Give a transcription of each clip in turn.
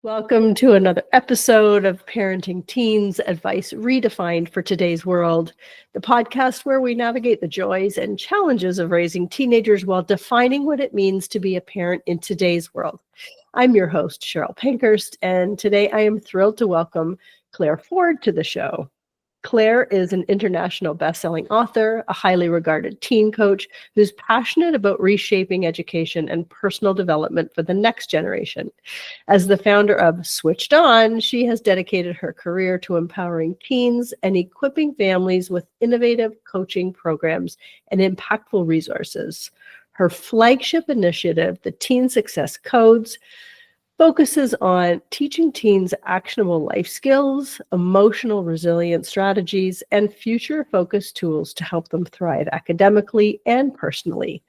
Welcome to another episode of Parenting Teens Advice Redefined for Today's World, the podcast where we navigate the joys and challenges of raising teenagers while defining what it means to be a parent in today's world. I'm your host, Cheryl Pankhurst, and today I am thrilled to welcome Clare Ford to the show. Clare is an international best-selling author, a highly regarded teen coach who's passionate about reshaping education and personal development for the next generation. As the founder of Switched On, she has dedicated her career to empowering teens and equipping families with innovative coaching programs and impactful resources. Her flagship initiative, the Teen Success Codes, focuses on teaching teens actionable life skills, emotional resilience strategies, and future-focused tools to help them thrive academically and personally.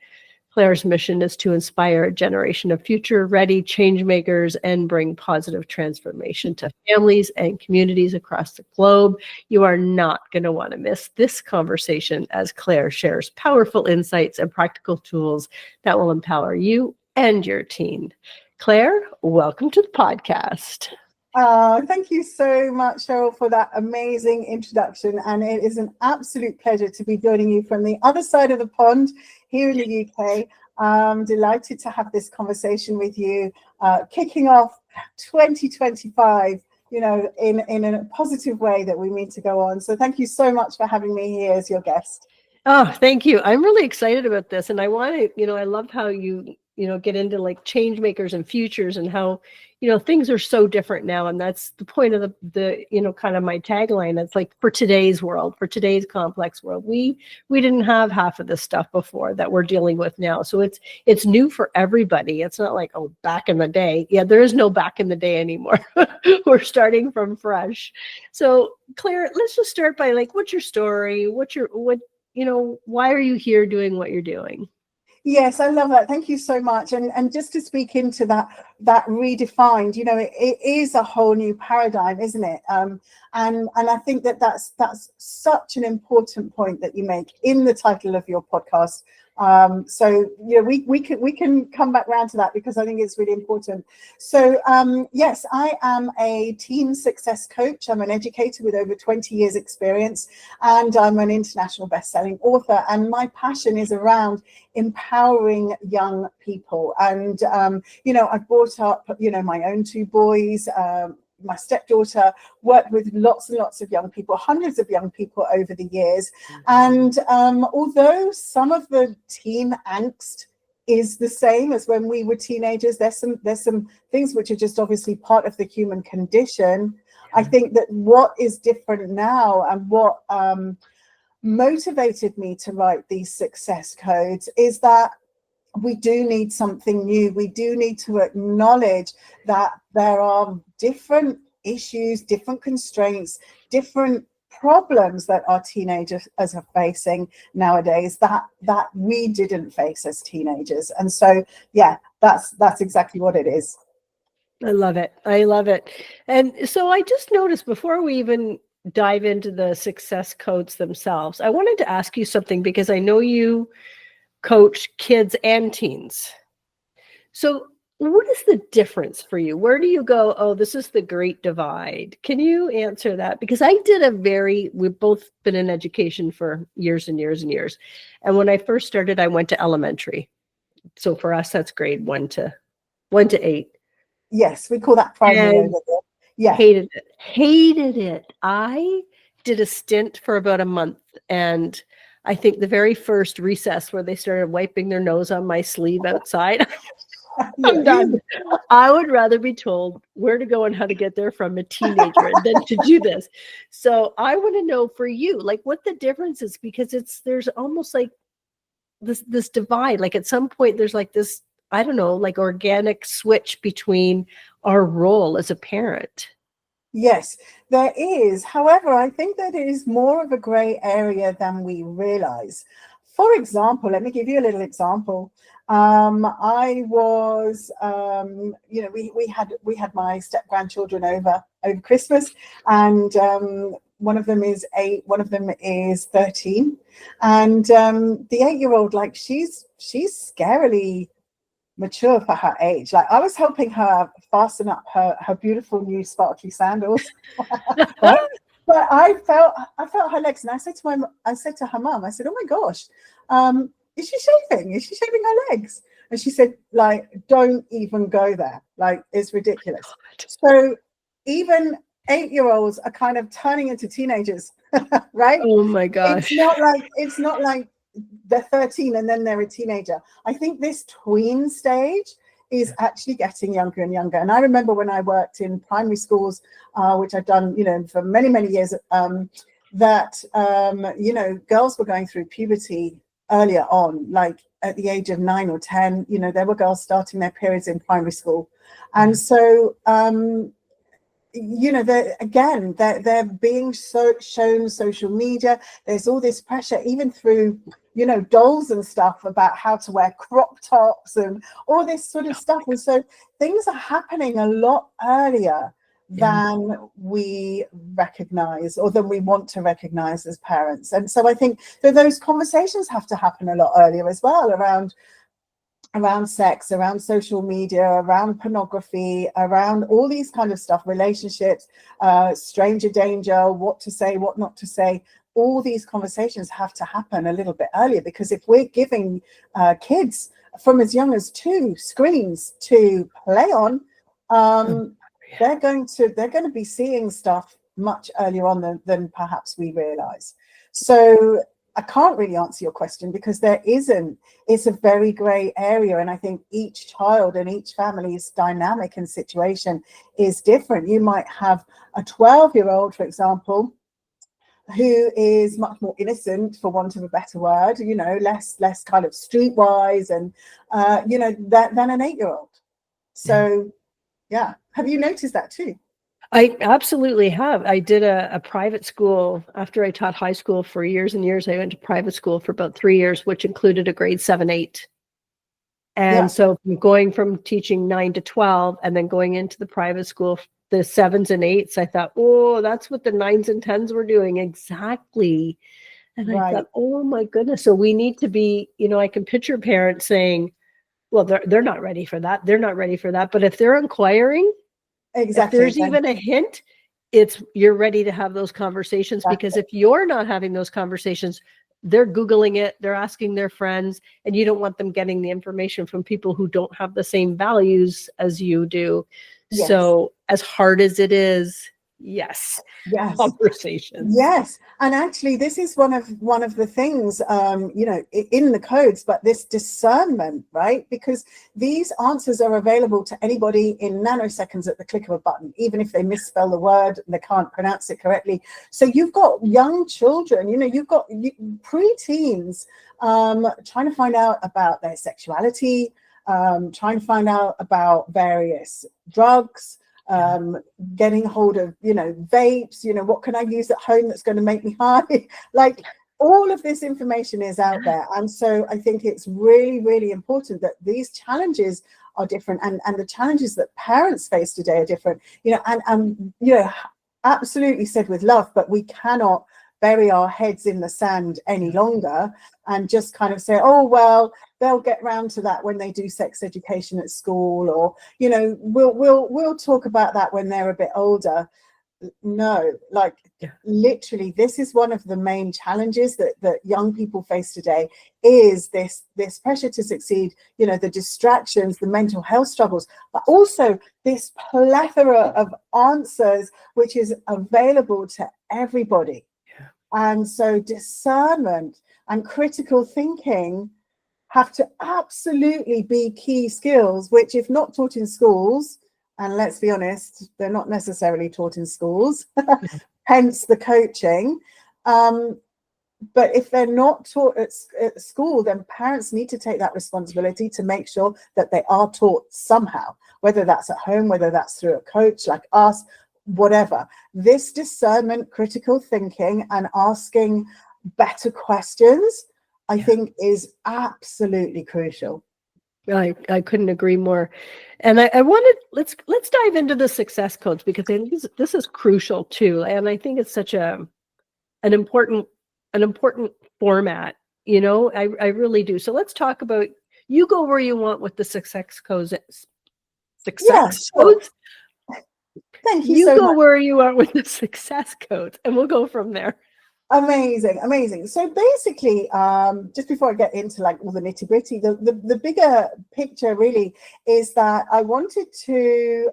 Clare's mission is to inspire a generation of future-ready changemakers and bring positive transformation to families and communities across the globe. You are not going to want to miss this conversation as Clare shares powerful insights and practical tools that will empower you and your teen. Clare, welcome to the podcast. Thank you so much, Cheryl, for that amazing introduction. And it is an absolute pleasure to be joining you from the other side of the pond here in the UK. I'm delighted to have this conversation with you, kicking off 2025, in a positive way that we mean to go on. So thank you so much for having me here as your guest. Oh, thank you. I'm really excited about this. And I want to, I love how you get into like change makers and futures and how, things are so different now. And that's the point of the kind of my tagline. It's like for today's world, for today's complex world, we didn't have half of this stuff before that we're dealing with now. So it's new for everybody. It's not like, oh, back in the day. Yeah, there is no back in the day anymore. We're starting from fresh. So Clare, let's just start by like, what's your story? Why are you here doing what you're doing? Yes, I love that. Thank you so much. And just to speak into that redefined, it is a whole new paradigm, isn't it? And I think that's such an important point that you make in the title of your podcast. So we can come back around to that because I think it's really important. So yes, I am a teen success coach. I'm an educator with over 20 years experience, and I'm an international best-selling author. And my passion is around empowering young people. And I've brought up my own two boys. My stepdaughter, worked with lots and lots of young people, hundreds of young people over the years. And although some of the teen angst is the same as when we were teenagers, there's some things which are just obviously part of the human condition. I think that what is different now and what motivated me to write these success codes is that we do need something new. We do need to acknowledge that there are different issues, different constraints, different problems that our teenagers are facing nowadays that we didn't face as teenagers. And so, yeah, that's exactly what it is. I love it. I love it. And so I just noticed before we even dive into the success codes themselves, I wanted to ask you something because I know you coach kids and teens. So what is the difference for you? Where do you go, oh, this is the great divide? Can you answer that? Because we've both been in education for years and years and years. And when I first started, I went to elementary. So for us, that's grade 1 to 8. Yes, we call that primary over there. Yeah. Hated it. I did a stint for about a month, and I think the very first recess where they started wiping their nose on my sleeve outside, I'm done. I would rather be told where to go and how to get there from a teenager than to do this. So I want to know for you, like what the difference is, because there's almost like this divide. Like at some point there's like this, I don't know, like organic switch between our role as a parent. Yes, there is. However, I think that it is more of a gray area than we realize. For example, let me give you a little example. I was, we had my step grandchildren over Christmas, and one of them is 8, one of them is 13, and the 8-year-old, like she's scarily mature for her age. Like, I was helping her fasten up her beautiful new sparkly sandals, right? But I felt her legs, and I said to her mum, I said, "Oh my gosh, is she shaving? Is she shaving her legs?" And she said, like, "Don't even go there. Like, it's ridiculous." So even 8-year-olds are kind of turning into teenagers, right? Oh my gosh. It's not like they're 13 and then they're a teenager. I think this tween stage is actually getting younger and younger. And I remember when I worked in primary schools, which I've done, for many, many years, that, girls were going through puberty earlier on, like at the age of 9 or 10. There were girls starting their periods in primary school. And so, they're being shown social media. There's all this pressure, even through dolls and stuff, about how to wear crop tops and all this sort of stuff. And so things are happening a lot earlier than we recognize, or than we want to recognize as parents. And so I think that those conversations have to happen a lot earlier as well, around sex, around social media, around pornography, around all these kind of stuff, relationships, stranger danger, what to say, what not to say. All these conversations have to happen a little bit earlier, because if we're giving kids from as young as 2 screens to play on, they're going to be seeing stuff much earlier on than perhaps we realize. So I can't really answer your question, because there isn't. It's a very gray area. And I think each child and each family's dynamic and situation is different. You might have a 12-year-old, for example, who is much more innocent, for want of a better word, less kind of streetwise and, than an 8-year-old. So, yeah. Have you noticed that too? I absolutely have. I did a private school after I taught high school for years and years. I went to private school for about 3 years, which included a grade 7, 8. And so going from teaching 9 to 12 and then going into the private school, the 7s and 8s, I thought, oh, that's what the 9s and 10s were doing. Exactly. And I thought, oh my goodness. So we need to be, I can picture parents saying, well, they're not ready for that. They're not ready for that. But if they're inquiring, exactly, if there's even a hint, you're ready to have those conversations. Because if you're not having those conversations, they're Googling it, they're asking their friends, and you don't want them getting the information from people who don't have the same values as you do. Yes. So as hard as it is, yes, conversations. Yes. And actually, this is one of the things, in the codes, but this discernment, right? Because these answers are available to anybody in nanoseconds at the click of a button, even if they misspell the word, they can't pronounce it correctly. So you've got young children, you've got pre-teens trying to find out about their sexuality, trying to find out about various drugs, getting hold of vapes, what can I use at home that's going to make me high? Like, all of this information is out there. And so I think it's really, really important that these challenges are different, and the challenges that parents face today are different, and absolutely said with love, but we cannot bury our heads in the sand any longer and just kind of say, oh, well, they'll get round to that when they do sex education at school, or we'll talk about that when they're a bit older. No, literally, this is one of the main challenges that young people face today, is this pressure to succeed, the distractions, the mental health struggles, but also this plethora of answers which is available to everybody. And so discernment and critical thinking have to absolutely be key skills, which, if not taught in schools, and let's be honest, they're not necessarily taught in schools, hence the coaching. But if they're not taught at school, then parents need to take that responsibility to make sure that they are taught somehow, whether that's at home, whether that's through a coach like us, whatever. This discernment, critical thinking, and asking better questions, I think, is absolutely crucial. I couldn't agree more. And I wanted, let's dive into the success codes, because I think this is crucial too. And I think it's such an important format, I really do. So let's talk about You go where you want with the success codes. Yeah, Success sure. codes? Thank you You so go much. where you are with the success codes, and we'll go from there. Amazing, amazing. So basically, just before I get into like all the nitty gritty, the bigger picture really is that I wanted to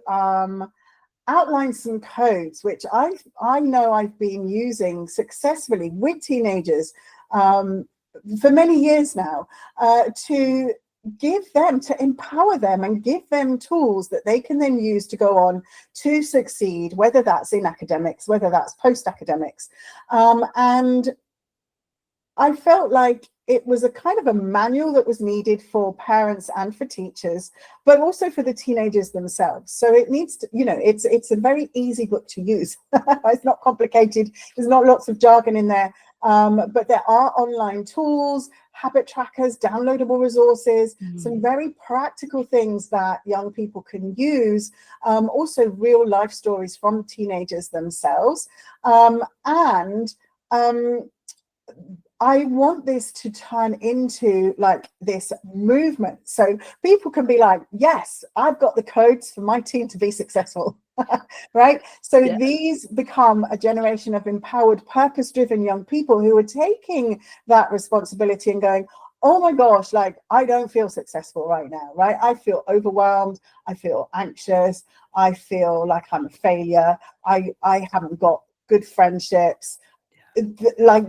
outline some codes which I know I've been using successfully with teenagers for many years now, to empower them and give them tools that they can then use to go on to succeed, whether that's in academics, whether that's post-academics. And I felt like it was a kind of a manual that was needed for parents and for teachers, but also for the teenagers themselves. So it needs to, it's a very easy book to use. It's not complicated. There's not lots of jargon in there, but there are online tools, habit trackers, downloadable resources, some very practical things that young people can use, also real life stories from teenagers themselves. I want this to turn into like this movement. So people can be like, yes, I've got the codes for my team to be successful, right? So these become a generation of empowered, purpose-driven young people who are taking that responsibility and going, oh my gosh, like I don't feel successful right now, right? I feel overwhelmed. I feel anxious. I feel like I'm a failure. I haven't got good friendships. Like,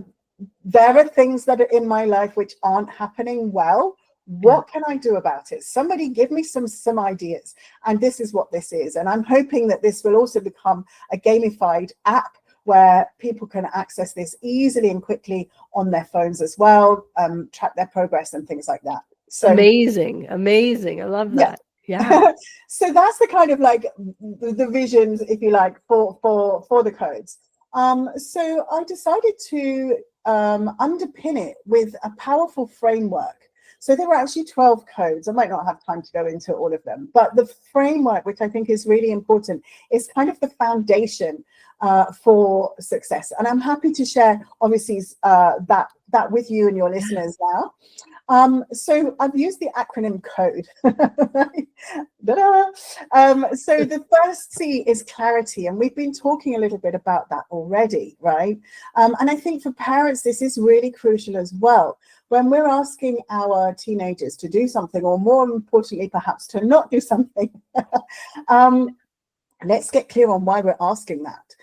there are things that are in my life which aren't happening well. What can I do about it? Somebody give me some ideas. And this is what this is. And I'm hoping that this will also become a gamified app where people can access this easily and quickly on their phones as well, track their progress and things like that. So amazing. I love that. Yeah. So that's the kind of like the visions, if you like, for the codes. So I decided to underpin it with a powerful framework. So there were actually 12 codes. I might not have time to go into all of them, but the framework, which I think is really important, is kind of the foundation for success. And I'm happy to share, obviously, that with you and your listeners now. So I've used the acronym CODE. So the first C is clarity, and we've been talking a little bit about that already, right? And I think for parents, this is really crucial as well. When we're asking our teenagers to do something, or more importantly, perhaps to not do something, let's get clear on why we're asking that.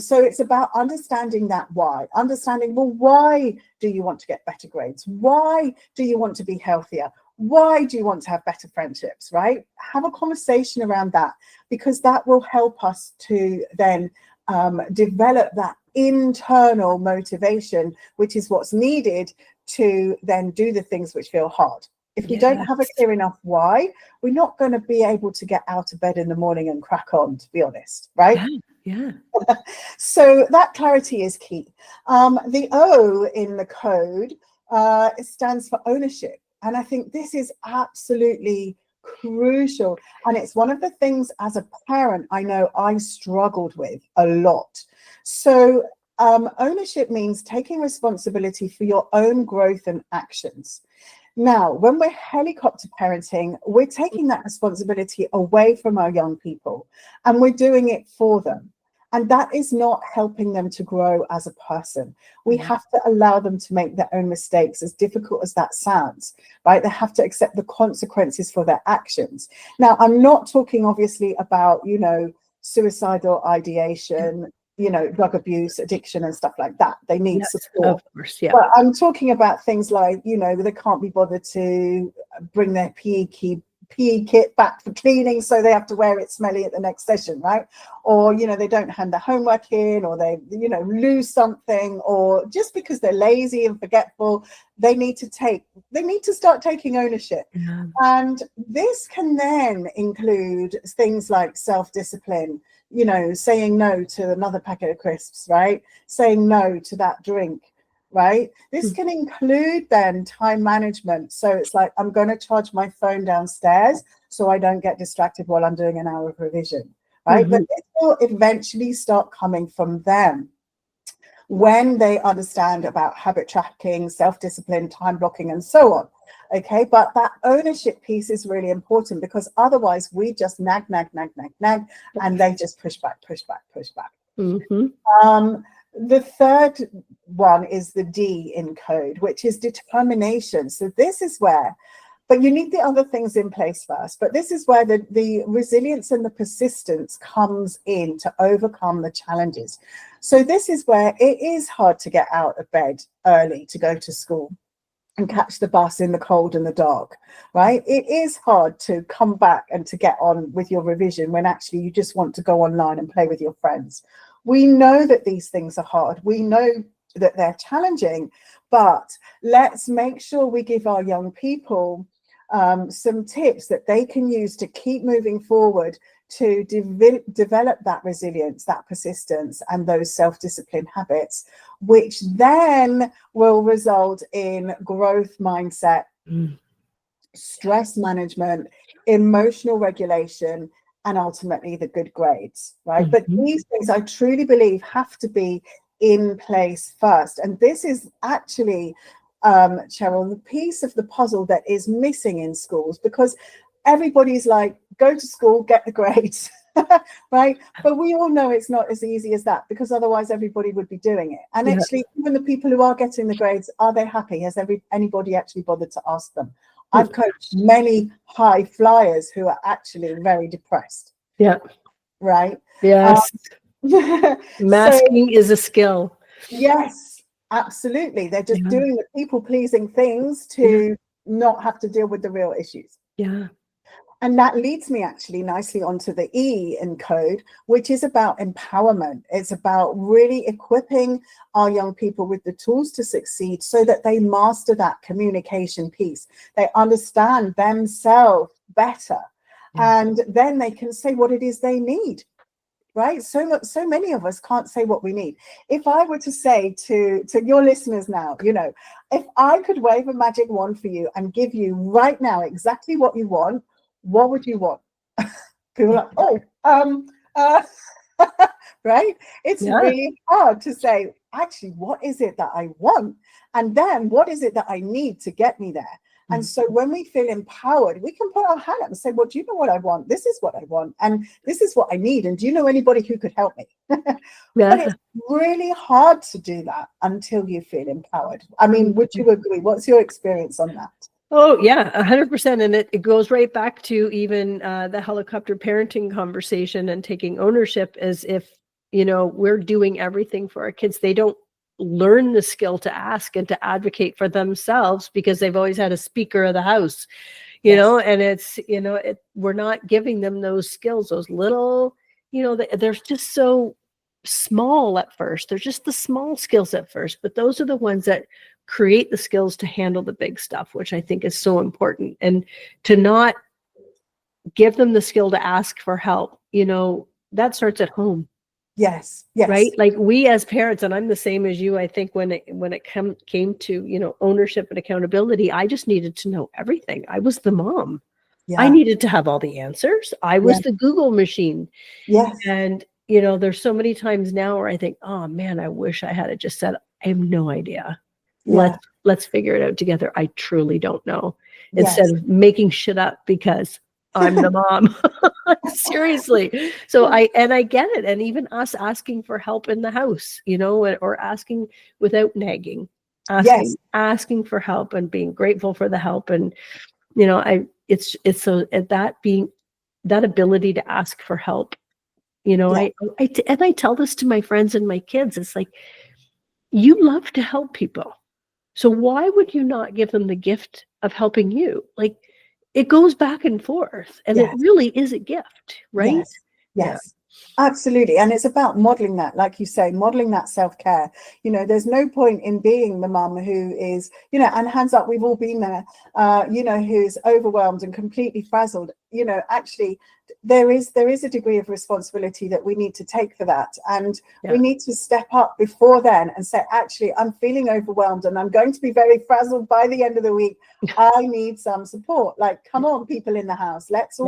So it's about understanding that why, understanding, well, why do you want to get better grades? Why do you want to be healthier? Why do you want to have better friendships, right? Have a conversation around that, because that will help us to then develop that internal motivation, which is what's needed to then do the things which feel hard. If we don't have a clear enough why, we're not going to be able to get out of bed in the morning and crack on, to be honest, right? Yeah. So that clarity is key. The O in the code it stands for ownership. And I think this is absolutely crucial. And it's one of the things as a parent I know I struggled with a lot. So ownership means taking responsibility for your own growth and actions. Now, when we're helicopter parenting, we're taking that responsibility away from our young people and we're doing it for them. And that is not helping them to grow as a person. We have to allow them to make their own mistakes, as difficult as that sounds, right? They have to accept the consequences for their actions. Now, I'm not talking obviously about, suicidal ideation, drug abuse, addiction and stuff like that. They need support. Of course, yeah. But I'm talking about things like, they can't be bothered to bring their PE kit back for cleaning, so they have to wear it smelly at the next session, right? Or, they don't hand their homework in, or they, lose something, or just because they're lazy and forgetful, they need to start taking ownership. Yeah. And this can then include things like self-discipline, saying no to another packet of crisps, right? Saying no to that drink, right? This can include then time management. So it's like, I'm going to charge my phone downstairs so I don't get distracted while I'm doing an hour of revision, right? But it will eventually start coming from them. when they understand about habit tracking, self-discipline, time blocking, and so on. Okay, but that ownership piece is really important, because otherwise we just nag, and they just push back. Mm-hmm. The third one is the D in code, which is determination. So this is where, but you need the other things in place first. But this is where the resilience and the persistence comes in to overcome the challenges. So this is where it is hard to get out of bed early to go to school and catch the bus in the cold and the dark, right? It is hard to come back and to get on with your revision when actually you just want to go online and play with your friends. We know that these things are hard. We know that they're challenging, but let's make sure we give our young people some tips that they can use to keep moving forward, to develop that resilience, that persistence, and those self-discipline habits, which then will result in growth mindset, stress management, emotional regulation, and ultimately the good grades, right? But these things I truly believe have to be in place first. And this is actually, Cheryl, the piece of the puzzle that is missing in schools, because everybody's like, go to school, get the grades, right? But we all know it's not as easy as that, because otherwise everybody would be doing it. And actually, even the people who are getting the grades, are they happy? Has anybody actually bothered to ask them? I've coached many high flyers who are actually very depressed. Yeah. Right? Yes. Masking So, is a skill. yes, absolutely. They're just doing the people-pleasing things to not have to deal with the real issues. Yeah. And that leads me actually nicely onto the E in code, which is about empowerment. It's about really equipping our young people with the tools to succeed, so that they master that communication piece. They understand themselves better, and then they can say what it is they need. Right? So many of us can't say what we need. If I were to say to your listeners now, if I could wave a magic wand for you and give you right now exactly what you want, what would you want? People are like, right? It's really hard to say, actually, what is it that I want? And then what is it that I need to get me there? And so when we feel empowered, we can put our hand up and say, well, do you know what I want? This is what I want. And this is what I need. And do you know anybody who could help me? But it's really hard to do that until you feel empowered. I mean, would you agree? What's your experience on that? Oh, yeah, 100%. And it goes right back to even the helicopter parenting conversation and taking ownership, as if, we're doing everything for our kids. They don't learn the skill to ask and to advocate for themselves, because they've always had a speaker of the house, and it's, we're not giving them those skills, those little, they're just so small at first. They're just the small skills at first, but those are the ones that create the skills to handle the big stuff, which I think is so important. And to not give them the skill to ask for help, that starts at home. Yes. Right. Like we as parents, and I'm the same as you, I think when it came to, ownership and accountability, I just needed to know everything. I was the mom. I needed to have all the answers. I was the Google machine. Yes. And, there's so many times now where I think, oh man, I wish I had just said, I have no idea. Let's figure it out together. I truly don't know. Instead of making shit up because I'm the mom. Seriously. So I get it. And even us asking for help in the house, or asking without nagging, asking for help and being grateful for the help. And, it's so that ability to ask for help, I tell this to my friends and my kids. It's like, you love to help people. So why would you not give them the gift of helping you? Like, it goes back and forth, and it really is a gift, right? Yes. Absolutely. And it's about modeling that, like you say, modeling that self-care. There's no point in being the mum who is, and hands up, we've all been there, who's overwhelmed and completely frazzled. Actually, there is a degree of responsibility that we need to take for that. And we need to step up before then and say, actually, I'm feeling overwhelmed and I'm going to be very frazzled by the end of the week. I need some support. Like, come on, people in the house, let's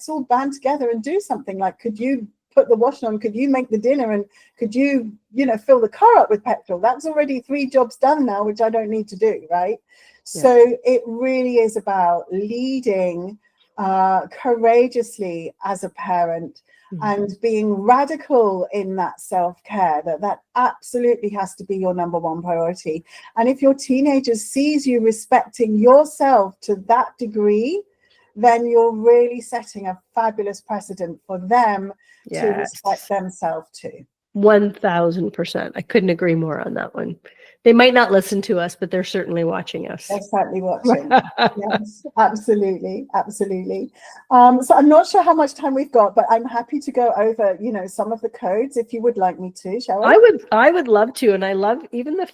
all band together and do something. Like, could you put the washing on? Could you make the dinner? And could you, fill the car up with petrol? That's already 3 jobs done now, which I don't need to do, right? Yeah. So it really is about leading courageously as a parent, and being radical in that self-care, that absolutely has to be your number one priority. And if your teenager sees you respecting yourself to that degree, then you're really setting a fabulous precedent for them to respect themselves too. 1000%. I couldn't agree more on that one. They might not listen to us, but they're certainly watching us. They're certainly watching. Yes, absolutely, absolutely. So I'm not sure how much time we've got, but I'm happy to go over, some of the codes if you would like me to, Cheryl. I would love to, and I love even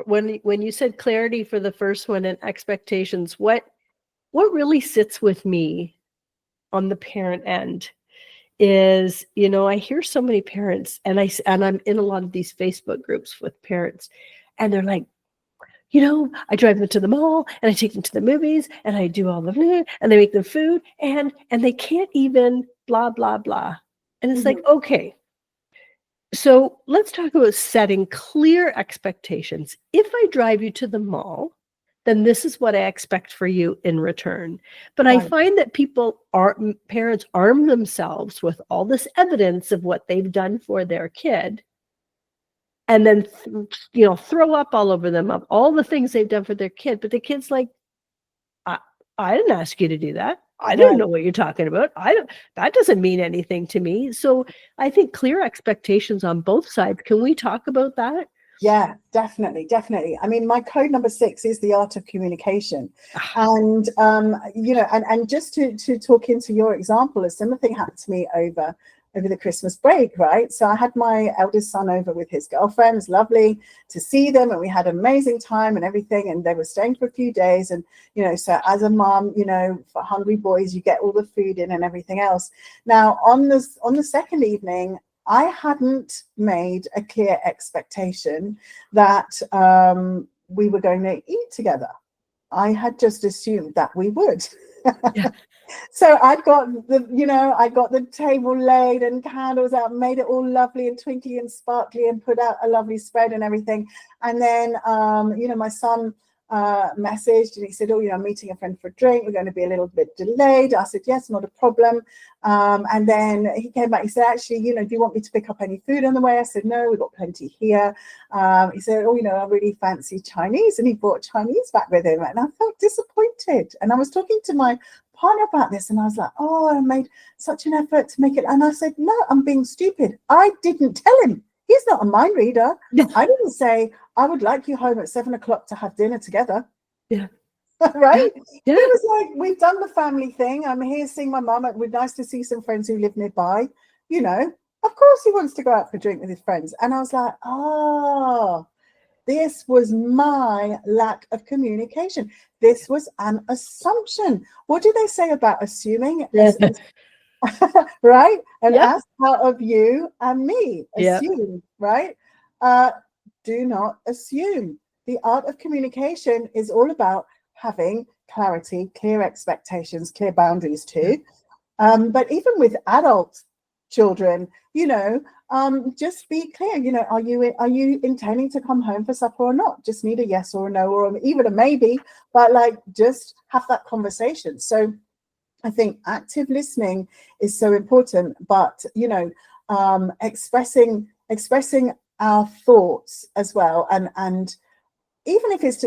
when you said clarity for the first one and expectations. What really sits with me on the parent end is, I hear so many parents, and I'm in a lot of these Facebook groups with parents, and they're like, I drive them to the mall and I take them to the movies and I do all the, and they make them food and they can't even blah, blah, blah. And it's like, okay, so let's talk about setting clear expectations. If I drive you to the mall, then this is what I expect for you in return. But I find that parents arm themselves with all this evidence of what they've done for their kid, and then, throw up all over them of all the things they've done for their kid. But the kid's like, I didn't ask you to do that. I don't know what you're talking about. That doesn't mean anything to me. So I think clear expectations on both sides. Can we talk about that? Yeah, definitely. I mean, my code number 6 is the art of communication. And, and just to talk into your example, a similar thing happened to me over the Christmas break, right? So I had my eldest son over with his girlfriends, lovely to see them, and we had an amazing time and everything, and they were staying for a few days. And, so as a mom, for hungry boys, you get all the food in and everything else. Now, on the second evening, I hadn't made a clear expectation that we were going to eat together. I had just assumed that we would. Yeah. So I got the table laid and candles out, made it all lovely and twinkly and sparkly, and put out a lovely spread and everything. And then, my son messaged, and he said, I'm meeting a friend for a drink. We're going to be a little bit delayed. I said, yes, not a problem. And then he came back. He said, actually, do you want me to pick up any food on the way? I said, no, we've got plenty here. He said, I really fancy Chinese. And he brought Chinese back with him. And I felt disappointed. And I was talking to my partner about this, and I was like, I made such an effort to make it. And I said, no, I'm being stupid. I didn't tell him. He's not a mind reader. I didn't say, I would like you home at 7 o'clock to have dinner together. Yeah. Right? Yeah. He was like, we've done the family thing. I'm here seeing my mum. It would be nice to see some friends who live nearby. Of course he wants to go out for a drink with his friends. And I was like, this was my lack of communication. This was an assumption. What do they say about assuming? Right? And ask out of you and me. Assume, right? Do not assume. The art of communication is all about having clarity, clear expectations, clear boundaries too. But even with adult children, just be clear. Are you intending to come home for supper or not? Just need a yes or a no, or even a maybe, but just have that conversation. So I think active listening is so important, but expressing our thoughts as well, and even if it's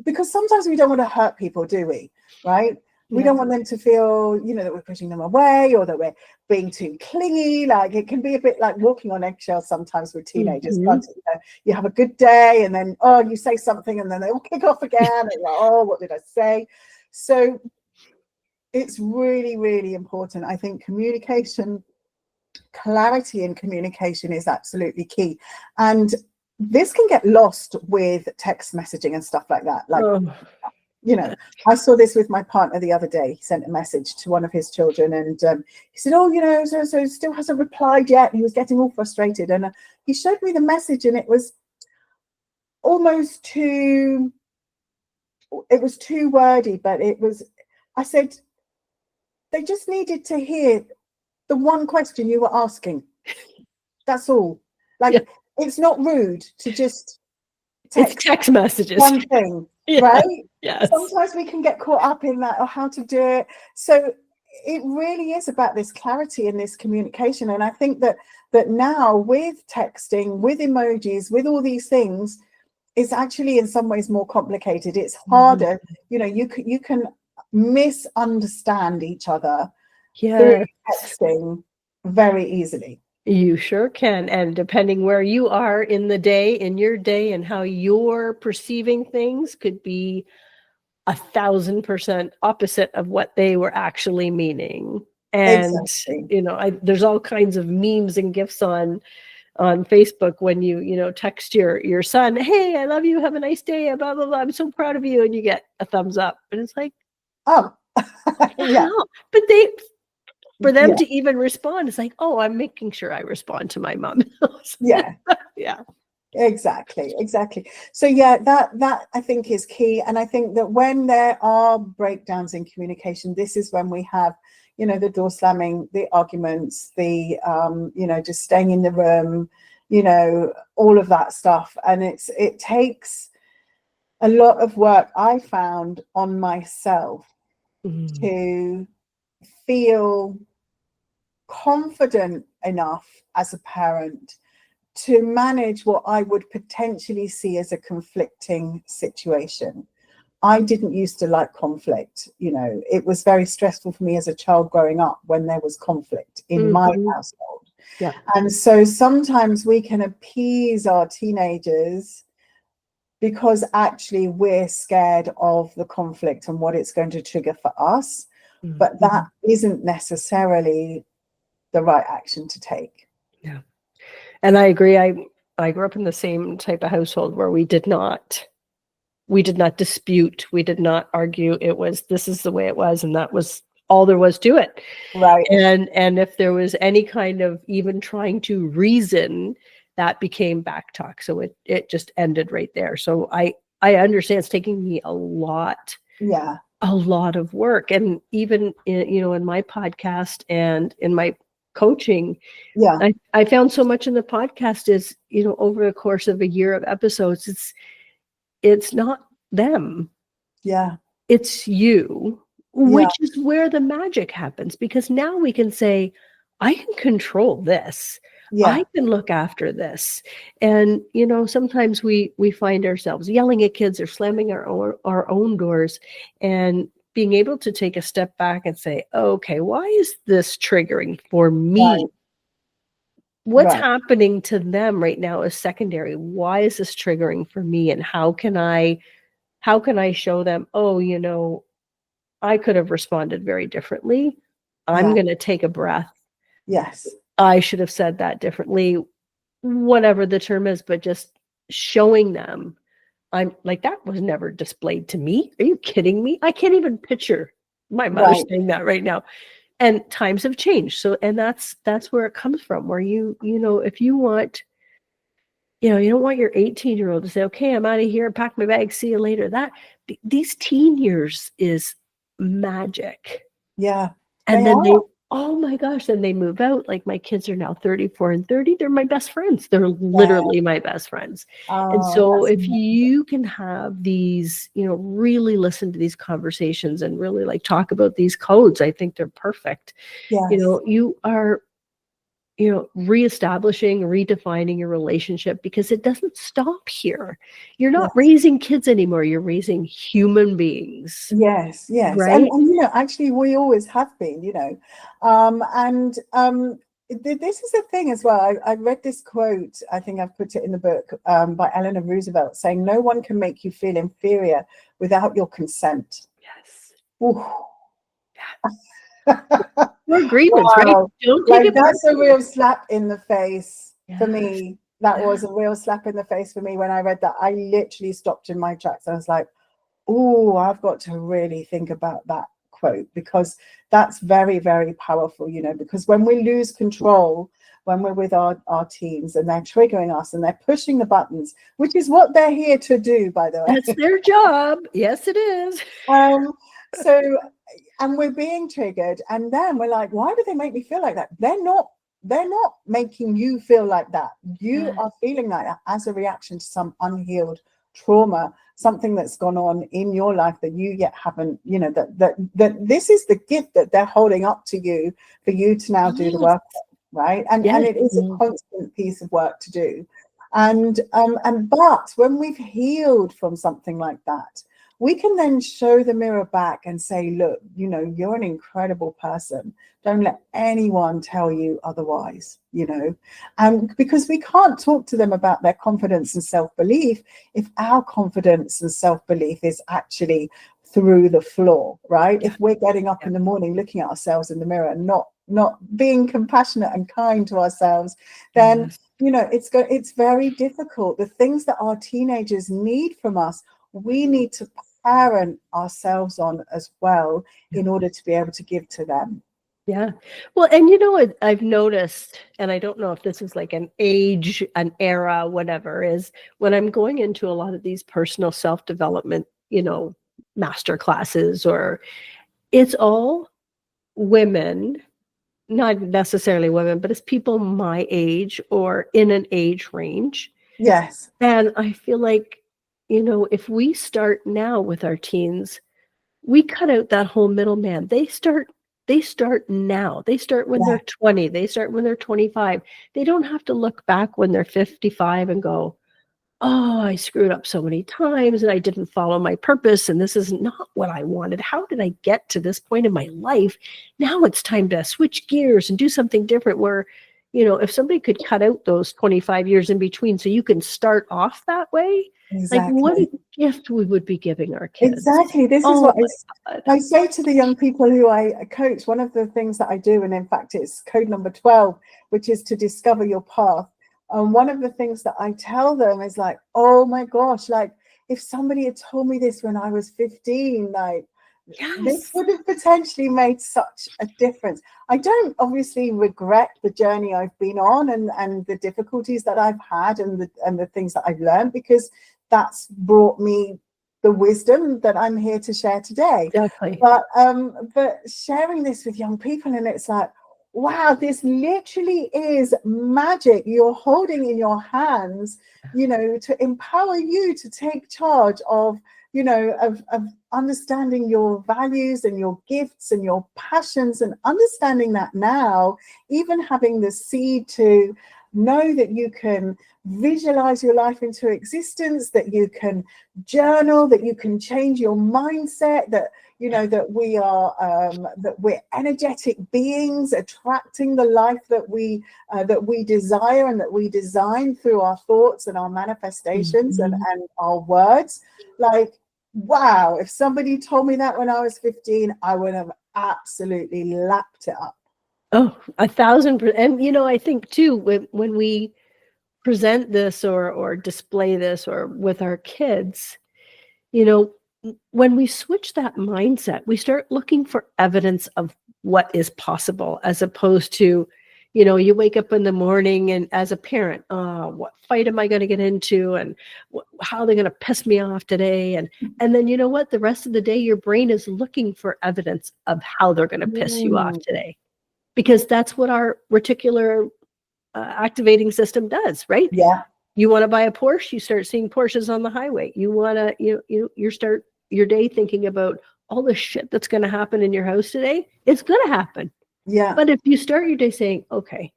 because sometimes we don't want to hurt people, do we? Right? We don't want them to feel, that we're pushing them away, or that we're being too clingy. It can be a bit like walking on eggshells sometimes with teenagers. Can't it? You have a good day, and then you say something, and then they all kick off again. And you're like, what did I say? So it's really, really important. I think communication, clarity in communication is absolutely key. And this can get lost with text messaging and stuff like that. I saw this with my partner the other day. He sent a message to one of his children, and he said, so still hasn't replied yet. And he was getting all frustrated. And he showed me the message, and it was almost too wordy, but I said, they just needed to hear the one question you were asking. That's all. Like, Yeah. it's not rude to just It's text messages. one thing, Yeah. right? Yes. Sometimes we can get caught up in that, or how to do it. So it really is about this clarity and this communication. And I think that now with texting, with emojis, with all these things, it's actually in some ways more complicated. It's harder. You know, you can misunderstand each other through texting very easily. You sure can. And depending where you are in the day, in your day, and how you're perceiving things could be 1,000% opposite of what they were actually meaning. And, Exactly. you know, there's all kinds of memes and gifs on Facebook when you know, text your son, hey, I love you, have a nice day, blah, blah, blah, I'm so proud of you. And you get a thumbs up. And it's like, oh, yeah. But for them to even respond, it's like, oh, I'm making sure I respond to my mom. Yeah. Yeah. Exactly. So yeah, that I think is key. And I think that when there are breakdowns in communication, this is when we have, you know, the door slamming, the arguments, the you know, just staying in the room, you know, all of that stuff. And it takes a lot of work, I found, on myself to feel confident enough as a parent to manage what I would potentially see as a conflicting situation. I didn't used to like conflict. You know, it was very stressful for me as a child growing up when there was conflict in my household. Yeah. And so sometimes we can appease our teenagers because actually we're scared of the conflict and what it's going to trigger for us. But that isn't necessarily the right action to take. Yeah. And I agree. I grew up in the same type of household where we did not dispute, we did not argue. It was, this is the way it was, and that was all there was to it. Right. And if there was any kind of even trying to reason, that became back talk. So it just ended right there. So I understand it's taking me a lot of work. And even in my podcast and in my coaching, I found so much in the podcast is, over the course of a year of episodes, it's not them. Yeah. It's you, which is where the magic happens, because now we can say, I can control this. I can look after this. And, sometimes we find ourselves yelling at kids or slamming our own doors, and being able to take a step back and say, okay, why is this triggering for me? Right. What's happening to them right now is secondary. Why is this triggering for me? And how can I show them, oh, I could have responded very differently. I'm going to take a breath. Yes. I should have said that differently, whatever the term is, but just showing them, I'm like, that was never displayed to me. Are you kidding me? I can't even picture my mother saying that right now. And times have changed. So, and that's where it comes from, where if you want, you don't want your 18-year-old to say, okay, I'm out of here, pack my bag, see you later. These teen years is magic. Yeah. And then oh my gosh, then they move out. Like, my kids are now 34 and 30. They're my best friends. They're literally my best friends. And so if you can have these, really listen to these conversations and really like talk about these codes, I think they're perfect. Yes. You are, reestablishing, redefining your relationship, because it doesn't stop here. You're not raising kids anymore. You're raising human beings. Yes. Right. And actually we always have been, this is the thing as well. I read this quote, I think I've put it in the book, by Eleanor Roosevelt, saying, no one can make you feel inferior without your consent. Yes. Ooh. We're agreements, right? Don't take it that's personally. A real slap in the face for me. That was a real slap in the face for me when I read that. I literally stopped in my tracks. I was like, oh, I've got to really think about that quote, because that's very, very powerful, because when we lose control, when we're with our teens and they're triggering us and they're pushing the buttons, which is what they're here to do, by the way. That's their job. Yes, it is. So and we're being triggered, and then we're like, why do they make me feel like that? They're not making you feel like that. You are feeling like that as a reaction to some unhealed trauma, something that's gone on in your life that you yet haven't, that this is the gift that they're holding up to you for you to now do the work, right? And it is a constant piece of work to do. But when we've healed from something like that, we can then show the mirror back and say, look, you're an incredible person. Don't let anyone tell you otherwise, because we can't talk to them about their confidence and self-belief if our confidence and self-belief is actually through the floor, right? If we're getting up in the morning, looking at ourselves in the mirror and not being compassionate and kind to ourselves, then, it's very difficult. The things that our teenagers need from us, we need to parent ourselves on as well in order to be able to give to them. Yeah. Well, and I've noticed, and I don't know if this is like an age, an era, whatever, is when I'm going into a lot of these personal self-development, master classes, or it's all women, not necessarily women, but it's people my age or in an age range. Yes. And I feel like, if we start now with our teens, we cut out that whole middleman. They start now. They start when they're 20. They start when they're 25. They don't have to look back when they're 55 and go, oh, I screwed up so many times and I didn't follow my purpose and this is not what I wanted. How did I get to this point in my life? Now it's time to switch gears and do something different, where, if somebody could cut out those 25 years in between so you can start off that way, like what a gift we would be giving our kids. Exactly. This is what I say to the young people who I coach. One of the things that I do, and in fact it's code number 12, which is to discover your path. One of the things that I tell them is like, oh my gosh, like if somebody had told me this when I was 15, like this would have potentially made such a difference. I don't obviously regret the journey I've been on and the difficulties that I've had and the things that I've learned, because that's brought me the wisdom that I'm here to share today. Exactly. But sharing this with young people, and it's like, wow, this literally is magic you're holding in your hands, to empower you to take charge of, of understanding your values and your gifts and your passions, and understanding that now, even having the seed to know that you can visualize your life into existence, that you can journal, that you can change your mindset, that that we are that we're energetic beings attracting the life that we desire and that we design through our thoughts and our manifestations and our words. Like, wow, if somebody told me that when I was 15, I would have absolutely lapped it up. Oh, 1,000%. And I think too, when we present this or display this or with our kids, when we switch that mindset, we start looking for evidence of what is possible, as opposed to, you wake up in the morning and as a parent, what fight am I going to get into, and how are they going to piss me off today? And then the rest of the day, your brain is looking for evidence of how they're going to piss you off today, because that's what our reticular activating system does, right? Yeah. You want to buy a Porsche, you start seeing Porsches on the highway. You want to, you start your day thinking about all the shit that's going to happen in your house today. It's going to happen. Yeah. But if you start your day saying, okay,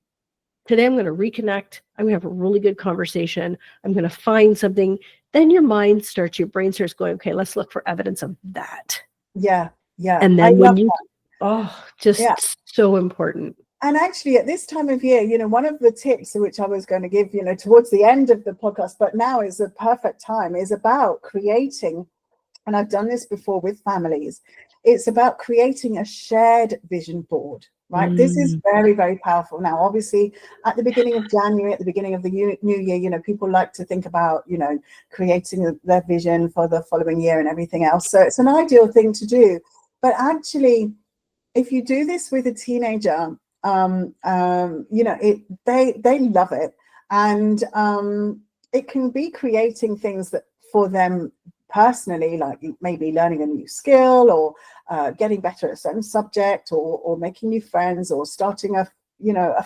today I'm going to reconnect, I'm going to have a really good conversation, I'm going to find something, then your brain starts going, okay, let's look for evidence of that. Yeah. Yeah. And then so important. And actually, at this time of year, one of the tips which I was going to give, towards the end of the podcast, but now is a perfect time, is about creating, and I've done this before with families, it's about creating a shared vision board, right? This is very, very powerful. Now, obviously, at the beginning of January, at the beginning of the new year, people like to think about, creating their vision for the following year and everything else. So it's an ideal thing to do. But actually, if you do this with a teenager, they love it, and it can be creating things that for them personally, like maybe learning a new skill, or getting better at a certain subject, or making new friends, or starting a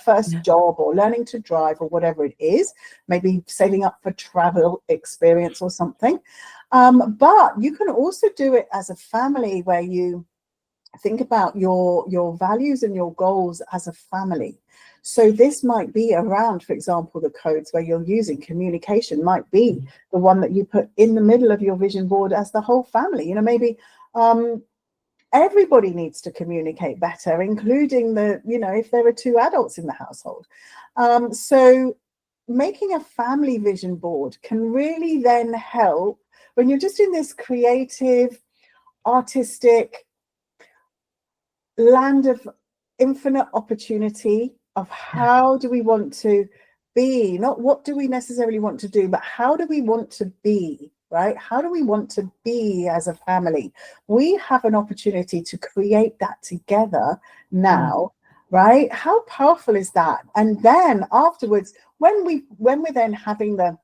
first job, or learning to drive, or whatever it is, maybe saving up for travel experience or something. But you can also do it as a family, where you think about your values and your goals as a family. So this might be around, for example, the codes where you're using communication might be the one that you put in the middle of your vision board as the whole family. Maybe everybody needs to communicate better, including if there are two adults in the household. So making a family vision board can really then help when you're just in this creative, artistic land of infinite opportunity of how do we want to be, not what do we necessarily want to do, but how do we want to be, right? How do we want to be as a family? We have an opportunity to create that together now, right? How powerful is that? And then afterwards, when we're then having the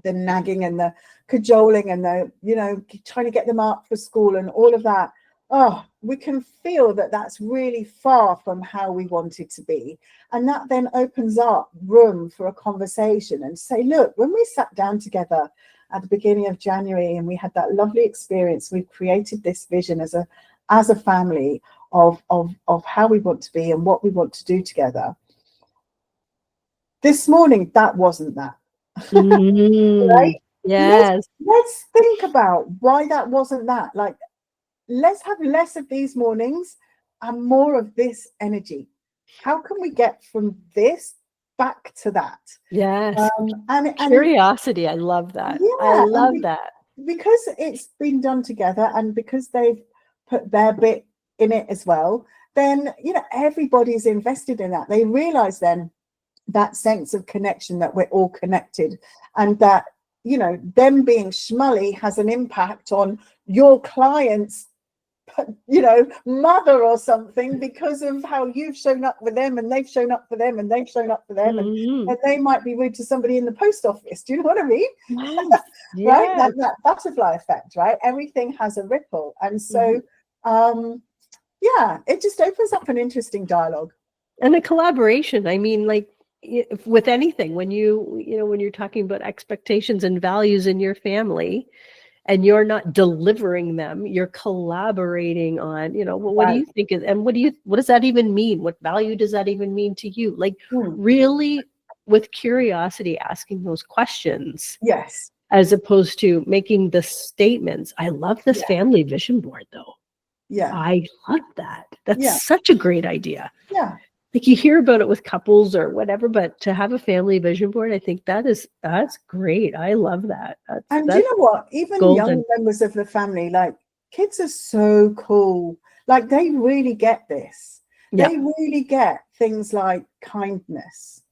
nagging and the cajoling and the trying to get them up for school and all of that, we can feel that that's really far from how we want it to be. And that then opens up room for a conversation and say, look, when we sat down together at the beginning of January and we had that lovely experience, we created this vision as a family of how we want to be and what we want to do together. This morning, that wasn't that. Right? Yes. Let's think about why that wasn't that. Like, let's have less of these mornings and more of this energy. How can we get from this back to that? Yes. And curiosity. I love that. Yeah, I love that. Because it's been done together and because they've put their bit in it as well, then, everybody's invested in that. They realize then that sense of connection, that we're all connected, and that, them being schmully has an impact on your client's mother or something, because of how you've shown up with them and they've shown up for them and they've shown up for them, and they might be rude to somebody in the post office. Do you know what I mean? Yes. Right? That butterfly effect, right? Everything has a ripple. And so it just opens up an interesting dialogue and a collaboration. I mean, like, with anything, when you're talking about expectations and values in your family, and you're not delivering them, you're collaborating on, what do you think is, and what does that even mean? What value does that even mean to you? Like, really, with curiosity, asking those questions. Yes. As opposed to making the statements. I love this family vision board, though. Yeah. I love that. That's such a great idea. Yeah. Like, you hear about it with couples or whatever, but to have a family vision board, I think that's great. I love that. And you know what? Even golden. Young members of the family, like, kids are so cool. Like, they really get this. Yeah. They really get things like kindness.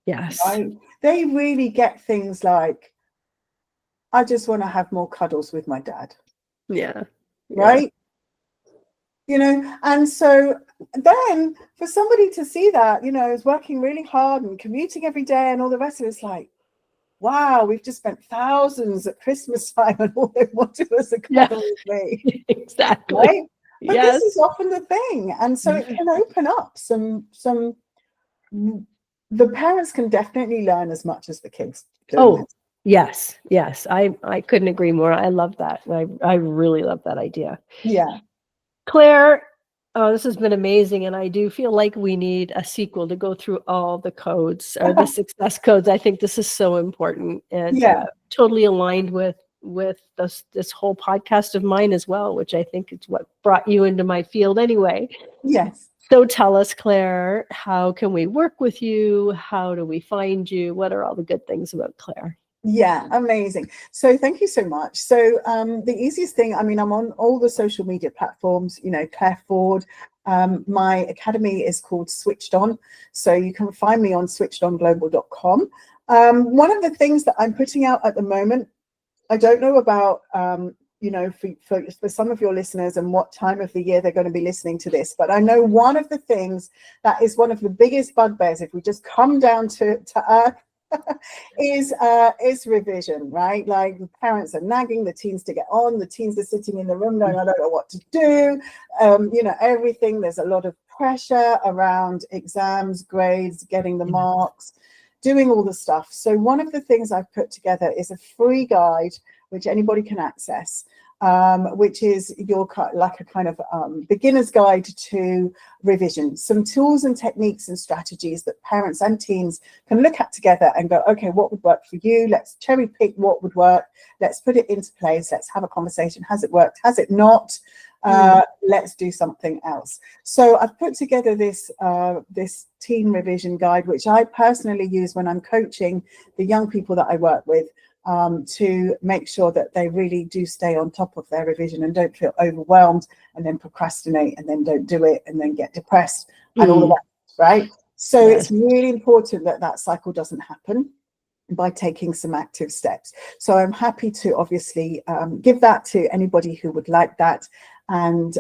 Yes. Right? They really get things like, I just want to have more cuddles with my dad. Yeah. Right? And so then for somebody to see that, is working really hard and commuting every day and all the rest of it, it's like, wow, we've just spent thousands at Christmas time and all they want to do is a cuddle with me. Exactly. Right? But this is often the thing. And so it can open up some the parents can definitely learn as much as the kids do. Yes. I couldn't agree more. I love that. I really love that idea. Yeah. Claire, this has been amazing, and I do feel like we need a sequel to go through all the codes, or the success codes. I think this is so important, and totally aligned with this whole podcast of mine as well, which I think is what brought you into my field anyway. Yes. So tell us, Claire, how can we work with you? How do we find you? What are all the good things about Claire? Yeah, amazing. So thank you so much. So the easiest thing, I'm on all the social media platforms, Clare Ford. My academy is called Switched On. So you can find me on switchedonglobal.com. One of the things that I'm putting out at the moment, I don't know about, for some of your listeners and what time of the year they're going to be listening to this, but I know one of the things that is one of the biggest bugbears, if we just come down to earth, is revision, right? Like the parents are nagging the teens to get on, the teens are sitting in the room going, I don't know what to do. Everything, there's a lot of pressure around exams, grades, getting the marks, doing all the stuff. So one of the things I've put together is a free guide which anybody can access, which is like a kind of beginner's guide to revision. Some tools and techniques and strategies that parents and teens can look at together and go, okay, what would work for you? Let's cherry pick what would work. Let's put it into place. Let's have a conversation. Has it worked? Has it not? Let's do something else. So I've put together this teen revision guide, which I personally use when I'm coaching the young people that I work with, to make sure that they really do stay on top of their revision and don't feel overwhelmed and then procrastinate and then don't do it and then get depressed and all of that, right? So it's really important that that cycle doesn't happen by taking some active steps. So I'm happy to obviously give that to anybody who would like that. And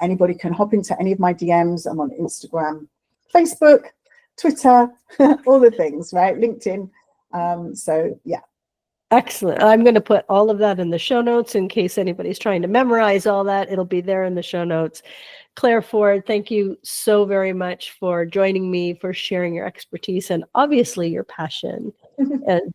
anybody can hop into any of my DMs. I'm on Instagram, Facebook, Twitter, all the things, right? LinkedIn. So yeah. Excellent. I'm going to put all of that in the show notes in case anybody's trying to memorize all that. It'll be there in the show notes. Clare Ford, thank you so very much for joining me, for sharing your expertise and obviously your passion. And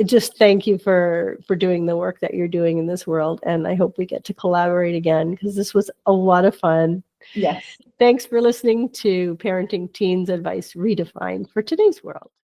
just thank you for doing the work that you're doing in this world. And I hope we get to collaborate again because this was a lot of fun. Yes. Thanks for listening to Parenting Teens Advice Redefined for Today's World.